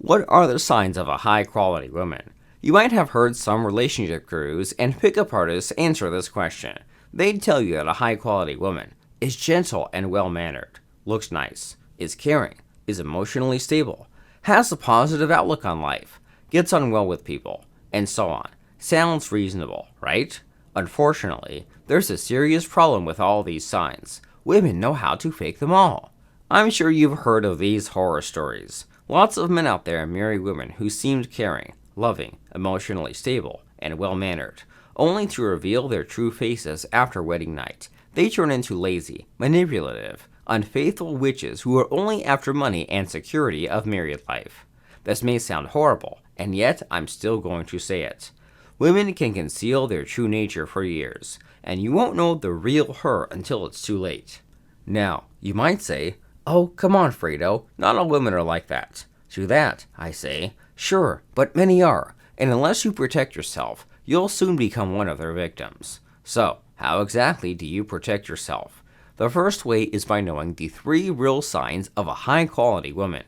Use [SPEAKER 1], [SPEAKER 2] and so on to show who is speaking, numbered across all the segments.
[SPEAKER 1] What are the signs of a high-quality woman? You might have heard some relationship gurus and pickup artists answer this question. They'd tell you that a high-quality woman is gentle and well-mannered, looks nice, is caring, is emotionally stable, has a positive outlook on life, gets on well with people, and so on. Sounds reasonable, right? Unfortunately, there's a serious problem with all these signs. Women know how to fake them all. I'm sure you've heard of these horror stories. Lots of men out there marry women who seemed caring, loving, emotionally stable, and well-mannered, only to reveal their true faces after wedding night. They turn into lazy, manipulative, unfaithful witches who are only after money and security of married life. This may sound horrible, and yet I'm still going to say it. Women can conceal their true nature for years, and you won't know the real her until it's too late. Now, you might say, "Oh, come on, Fredo, not all women are like that." To that, I say, sure, but many are, and unless you protect yourself, you'll soon become one of their victims. So, how exactly do you protect yourself? The first way is by knowing the 3 real signs of a high-quality woman.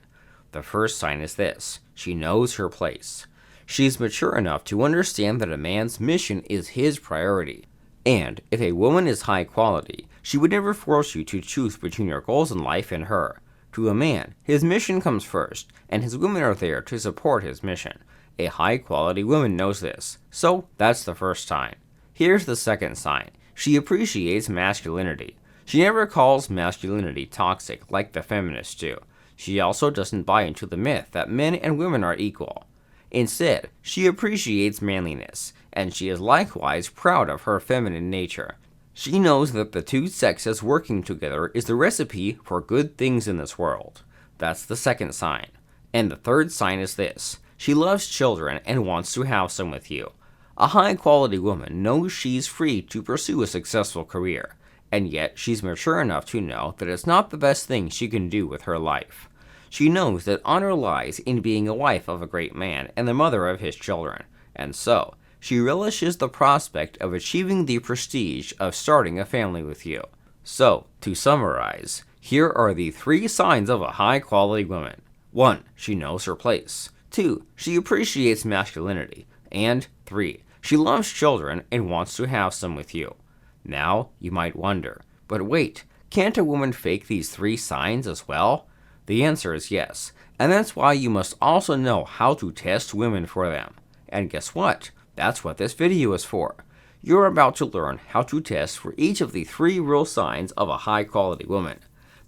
[SPEAKER 1] The first sign is this: she knows her place. She's mature enough to understand that a man's mission is his priority. And if a woman is high quality, she would never force you to choose between your goals in life and her. To a man, his mission comes first, and his women are there to support his mission. A high quality woman knows this, so that's the first sign. Here's the second sign: she appreciates masculinity. She never calls masculinity toxic like the feminists do. She also doesn't buy into the myth that men and women are equal. Instead, she appreciates manliness, and she is likewise proud of her feminine nature. She knows that the two sexes working together is the recipe for good things in this world. That's the second sign. And the third sign is this: she loves children and wants to have some with you. A high-quality woman knows she's free to pursue a successful career, and yet she's mature enough to know that it's not the best thing she can do with her life. She knows that honor lies in being a wife of a great man and the mother of his children, and so she relishes the prospect of achieving the prestige of starting a family with you. So, to summarize, here are the 3 signs of a high-quality woman. 1. She knows her place. 2. She appreciates masculinity. And 3. She loves children and wants to have some with you. Now, you might wonder, but wait, can't a woman fake these 3 signs as well? The answer is yes, and that's why you must also know how to test women for them. And guess what? That's what this video is for. You're about to learn how to test for each of the 3 real signs of a high-quality woman.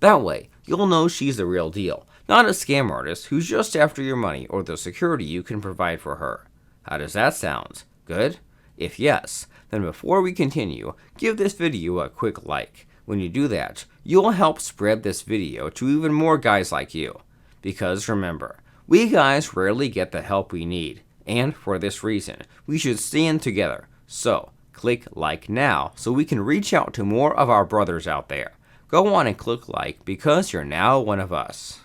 [SPEAKER 1] That way, you'll know she's the real deal, not a scam artist who's just after your money or the security you can provide for her. How does that sound? Good? If yes, then before we continue, give this video a quick like. When you do that, you'll help spread this video to even more guys like you. Because remember, we guys rarely get the help we need, and for this reason, we should stand together. So, click like now so we can reach out to more of our brothers out there. Go on and click like because you're now one of us.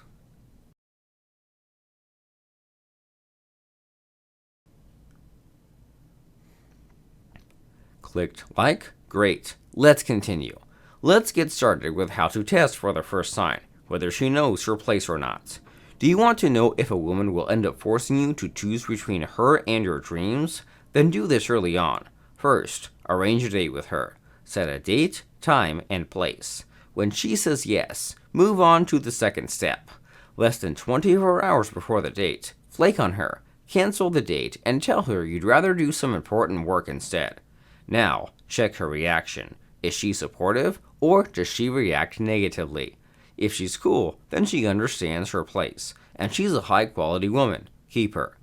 [SPEAKER 1] Clicked like? Great. Let's continue. Let's get started with how to test for the first sign, whether she knows her place or not. Do you want to know if a woman will end up forcing you to choose between her and your dreams? Then do this early on. First, arrange a date with her. Set a date, time, and place. When she says yes, move on to the second step. Less than 24 hours before the date, flake on her, cancel the date, and tell her you'd rather do some important work instead. Now, check her reaction. Is she supportive, or does she react negatively? If she's cool, then she understands her place, and she's a high-quality woman. Keep her.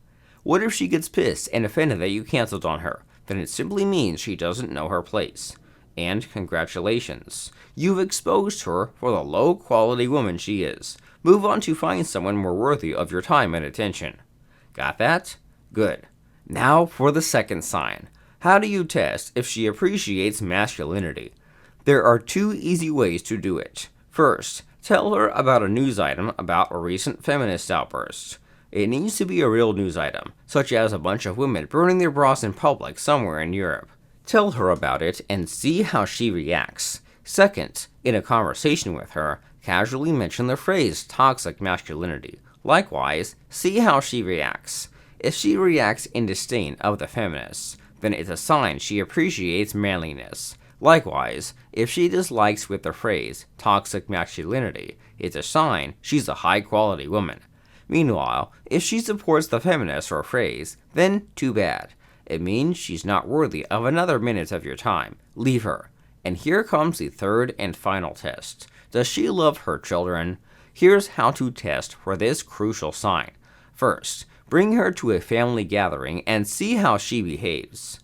[SPEAKER 1] What if she gets pissed and offended that you canceled on her? Then it simply means she doesn't know her place. And congratulations, you've exposed her for the low-quality woman she is. Move on to find someone more worthy of your time and attention. Got that? Good. Now for the second sign. How do you test if she appreciates masculinity? There are 2 easy ways to do it. First, tell her about a news item about a recent feminist outburst. It needs to be a real news item, such as a bunch of women burning their bras in public somewhere in Europe. Tell her about it and see how she reacts. Second, in a conversation with her, casually mention the phrase toxic masculinity, Likewise, see how she reacts. If she reacts in disdain of the feminists, then it's a sign she appreciates manliness. Likewise, if she dislikes with the phrase toxic masculinity, it's a sign she's a high-quality woman. Meanwhile, if she supports the feminist or phrase, then too bad. It means she's not worthy of another minute of your time. Leave her. And here comes the third and final test. Does she love her children? Here's how to test for this crucial sign. First, bring her to a family gathering and see how she behaves.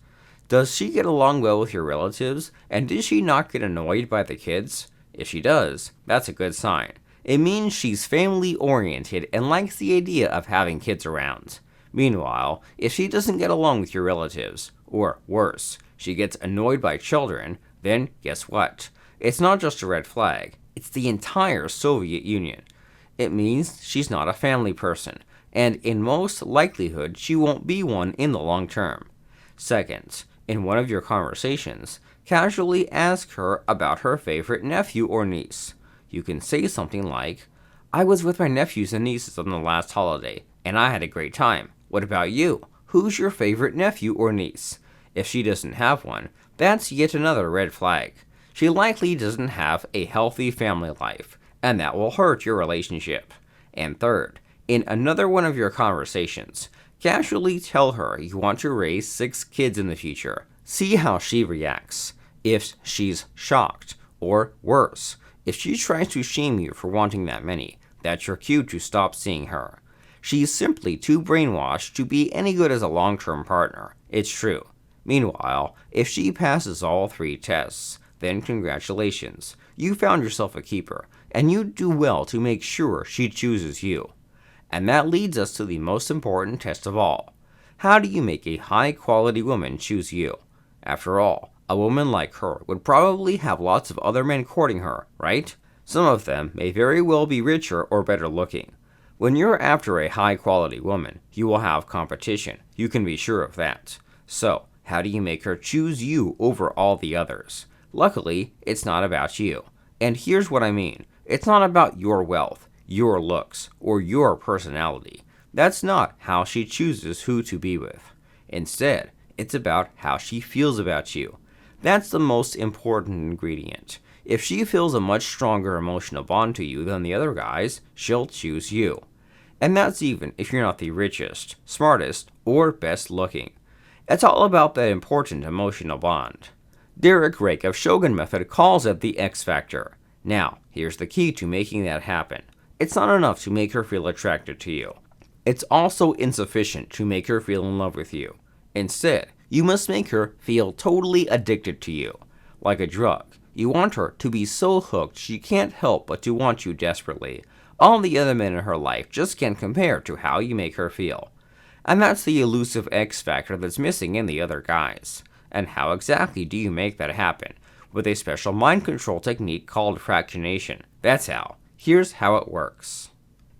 [SPEAKER 1] Does she get along well with your relatives, and does she not get annoyed by the kids? If she does, that's a good sign. It means she's family-oriented and likes the idea of having kids around. Meanwhile, if she doesn't get along with your relatives, or worse, she gets annoyed by children, then guess what? It's not just a red flag, it's the entire Soviet Union. It means she's not a family person, and in most likelihood she won't be one in the long term. Second, in one of your conversations, casually ask her about her favorite nephew or niece. You can say something like, "I was with my nephews and nieces on the last holiday, and I had a great time. What about you? Who's your favorite nephew or niece?" If she doesn't have one, that's yet another red flag. She likely doesn't have a healthy family life, and that will hurt your relationship. And third, in another one of your conversations, casually tell her you want to raise 6 kids in the future. See how she reacts. If she's shocked, or worse, if she tries to shame you for wanting that many, that's your cue to stop seeing her. She's simply too brainwashed to be any good as a long-term partner. It's true. Meanwhile, if she passes all 3 tests, then congratulations. You found yourself a keeper, and you do well to make sure she chooses you. And that leads us to the most important test of all. How do you make a high-quality woman choose you? After all, a woman like her would probably have lots of other men courting her, right? Some of them may very well be richer or better looking. When you're after a high-quality woman, you will have competition. You can be sure of that. So, how do you make her choose you over all the others? Luckily, it's not about you. And here's what I mean. It's not about your wealth, your looks, or your personality. That's not how she chooses who to be with. Instead, it's about how she feels about you. That's the most important ingredient. If she feels a much stronger emotional bond to you than the other guys, she'll choose you. And that's even if you're not the richest, smartest, or best looking. It's all about that important emotional bond. Derek Rake of Shogun Method calls it the X Factor. Now, here's the key to making that happen. It's not enough to make her feel attracted to you. It's also insufficient to make her feel in love with you. Instead, you must make her feel totally addicted to you. Like a drug, you want her to be so hooked she can't help but to want you desperately. All the other men in her life just can't compare to how you make her feel. And that's the elusive X factor that's missing in the other guys. And how exactly do you make that happen? With a special mind control technique called fractionation. That's how. Here's how it works.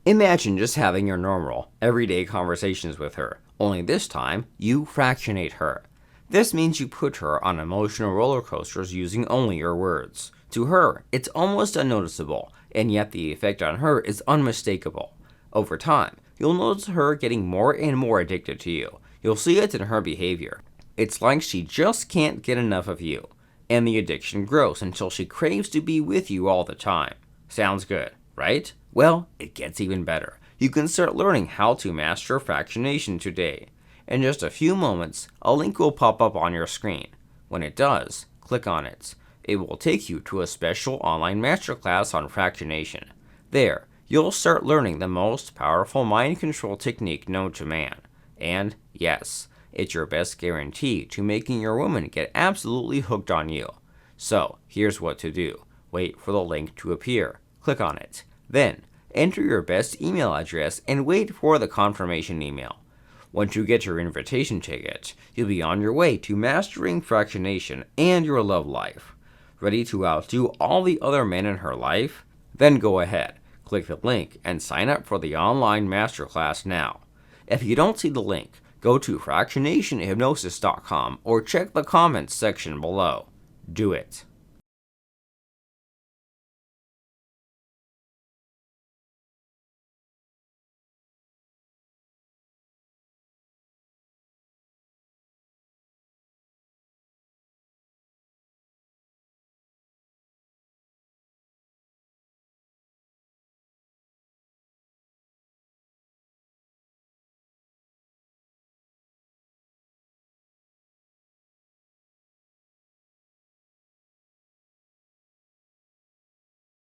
[SPEAKER 1] Imagine just having your normal, everyday conversations with her, only this time, you fractionate her. This means you put her on emotional roller coasters using only your words. To her, it's almost unnoticeable, and yet the effect on her is unmistakable. Over time, you'll notice her getting more and more addicted to you. You'll see it in her behavior. It's like she just can't get enough of you, and the addiction grows until she craves to be with you all the time. Sounds good, right? Well, it gets even better. You can start learning how to master fractionation today. In just a few moments, a link will pop up on your screen. When it does, click on it. It will take you to a special online masterclass on fractionation. There, you'll start learning the most powerful mind control technique known to man. And yes, it's your best guarantee to making your woman get absolutely hooked on you. So, here's what to do. Wait for the link to appear. Click on it. Then, enter your best email address and wait for the confirmation email. Once you get your invitation ticket, you'll be on your way to mastering fractionation and your love life. Ready to outdo all the other men in her life? Then go ahead, click the link, and sign up for the online masterclass now. If you don't see the link, go to fractionationhypnosis.com or check the comments section below. Do it.